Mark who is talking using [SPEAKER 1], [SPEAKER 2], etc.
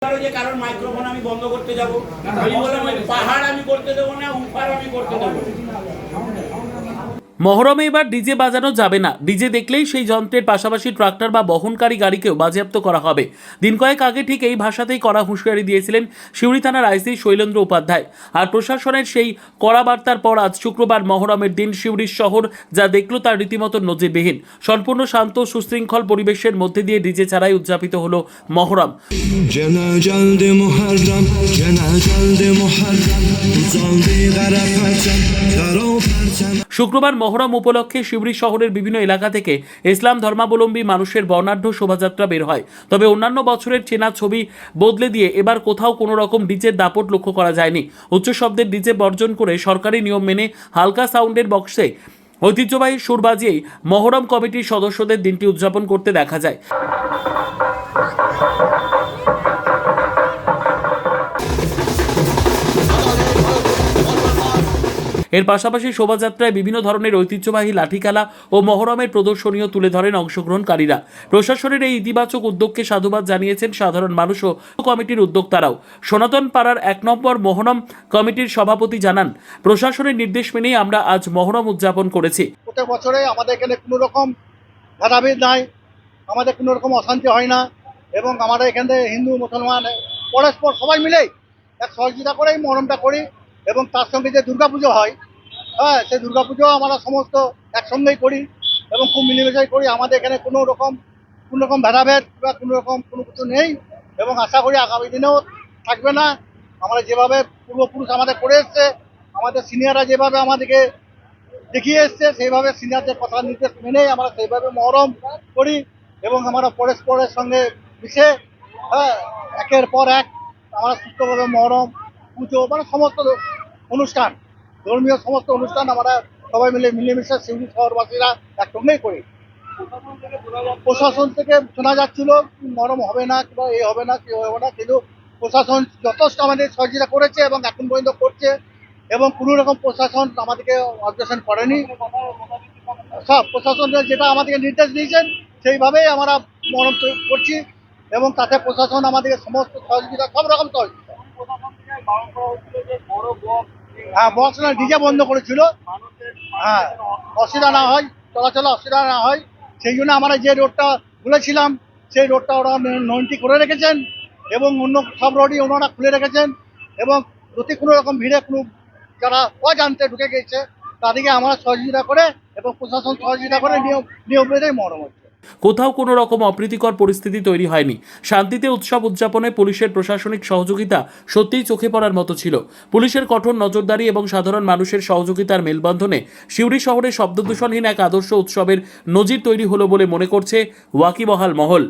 [SPEAKER 1] যে কারণ মাইক্রোফোন আমি বন্ধ করতে যাব, আমি বললাম ওই পাহাড় আমি করতে দেবো না, উপার আমি করতে দেবো।
[SPEAKER 2] মহরমে এবার ডিজে বাজানো যাবে না। ডিজে দেখলেই সেই যন্ত্রের পাশাপাশি ট্রাক্টর বা বহনকারী গাড়িকেও বাজেয়াপ্ত করা হবে। দিন কয়েক আগে ঠিক এই ভাষাতেই কড়া হুঁশিয়ারি দিয়েছিলেন সিউড়ি থানার আইসি শৈলেন্দ্র উপাধ্যায়। আর প্রশাসনের সেই কড়া বার্তার পর আজ শুক্রবার মহরমের দিন সিউড়ির শহর যা দেখল তার রীতিমতো নজিরবিহীন। সম্পূর্ণ শান্ত সুশৃঙ্খল পরিবেশের মধ্যে দিয়ে ডিজে ছাড়াই উদযাপিত হলো মহরম। শুক্রবার মহরম উপলক্ষে সিউড়ি শহরের বিভিন্ন এলাকা থেকে ইসলাম ধর্মাবলম্বী মানুষের বর্ণাঢ্য শোভাযাত্রা বের হয়। তবে অন্যান্য বছরের চেনা ছবি বদলে দিয়ে এবার কোথাও কোনো রকম ডিজের দাপট লক্ষ্য করা যায়নি। উচ্চ শব্দের ডিজে বর্জন করে সরকারি নিয়ম মেনে হালকা সাউন্ডের বক্সে ঐতিহ্যবাহী সুর বাজিয়েই মহরম কমিটির সদস্যদের দিনটি উদযাপন করতে দেখা যায়। এর পাশাপাশি শোভাযাত্রায় বিভিন্ন ধরনের ঐতিহ্যবাহী লাঠি খেলা ও মহরমের প্রদর্শনীও তুলে ধরেন অংশগ্রহণকারীরা। প্রশাসনের এই ইতিবাচক উদ্যোগকে সাধুবাদ জানিয়েছেন সাধারণ মানুষ ও কমিটির উদ্যোক্তারাও। সনাতন পাড়ার ১ নম্বর মহরম কমিটির সভাপতি জানান, প্রশাসনের নির্দেশ মেনেই আমরা আজ মহরম উদযাপন করেছি।
[SPEAKER 3] প্রত্যেক বছরে আমাদের এখানে কোনো রকম ভেদাভেদ নাই, আমাদের কোনো রকম অশান্তি হয় না এবং আমাদের এখানে হিন্দু মুসলমান পরস্পর সবাই মিলেই এক সহযোগিতা করেই মহরমটা করি। এবং তার সঙ্গে যে দুর্গাপুজো হয়, হ্যাঁ, সেই দুর্গাপুজো আমরা সমস্ত একসঙ্গেই করি এবং খুব মিলেমিশে করি। আমাদের এখানে কোনো রকম ভেদাভেদ বা কোনো রকম কোনো কিছু নেই এবং আশা করি আগামী দিনেও থাকবে না। আমরা যেভাবে পূর্বপুরুষ আমাদের করে এসছে, আমাদের সিনিয়ররা যেভাবে আমাদেরকে দেখিয়ে এসছে, সেইভাবে সিনিয়রদের কথা নির্দেশ মেনেই আমরা সেইভাবে মহরম করি এবং আমরা পরস্পরের সঙ্গে মিশে, হ্যাঁ, একের পর এক আমরা সুস্থভাবে মহরম পুজো মানে সমস্ত অনুষ্ঠান, ধর্মীয় সমস্ত অনুষ্ঠান আমরা সবাই মিলে মিলেমিশে সিউড়ি শহরবাসীরা একসঙ্গেই করি। প্রশাসন থেকে শোনা যাচ্ছিল মহরম হবে না কিংবা এ হবে না কি হবে না, কিন্তু প্রশাসন যথেষ্ট আমাদের সহযোগিতা করেছে এবং এখন পর্যন্ত করছে এবং কোনো রকম প্রশাসন আমাদেরকে অবজেকশন করেনি। সব প্রশাসন যেটা আমাদেরকে নির্দেশ দিয়েছেন সেইভাবেই আমরা মহরম করছি এবং তাতে প্রশাসন আমাদেরকে সমস্ত সহযোগিতা, সব রকম সহযোগিতা। হ্যাঁ, বক্স না ডিজে বন্ধ করেছিল, হ্যাঁ, অসুবিধা না হয়, চলাচলে অসুবিধা না হয় সেই জন্য আমরা যে রোডটা বলেছিলাম সেই রোডটা ওরা নয়নটি করে রেখেছেন এবং অন্য সব রোডই ওনারা খুলে রেখেছেন এবং যদি কোনো রকম ভিড়ে কোনো যারা অজান্তে ঢুকে গেছে তাদেরকে আমরা সহযোগিতা করে এবং প্রশাসন সহযোগিতা করে নিয়ম মেনেই মহরম হচ্ছে।
[SPEAKER 2] কোথাও কোনো রকম অপ্রীতিকর পরিস্থিতি তৈরি হয়নি। শান্তিতে উৎসব উদযাপনে পুলিশের প্রশাসনিক সহযোগিতা সত্যিই চোখে পড়ার মতো ছিল। পুলিশের কঠোর নজরদারি এবং সাধারণ মানুষের সহযোগিতার মেলবন্ধনে সিউড়ি শহরে শব্দদূষণহীন এক আদর্শ উৎসবের নজির তৈরি হলো বলে মনে করছে ওয়াকিবহাল মহল।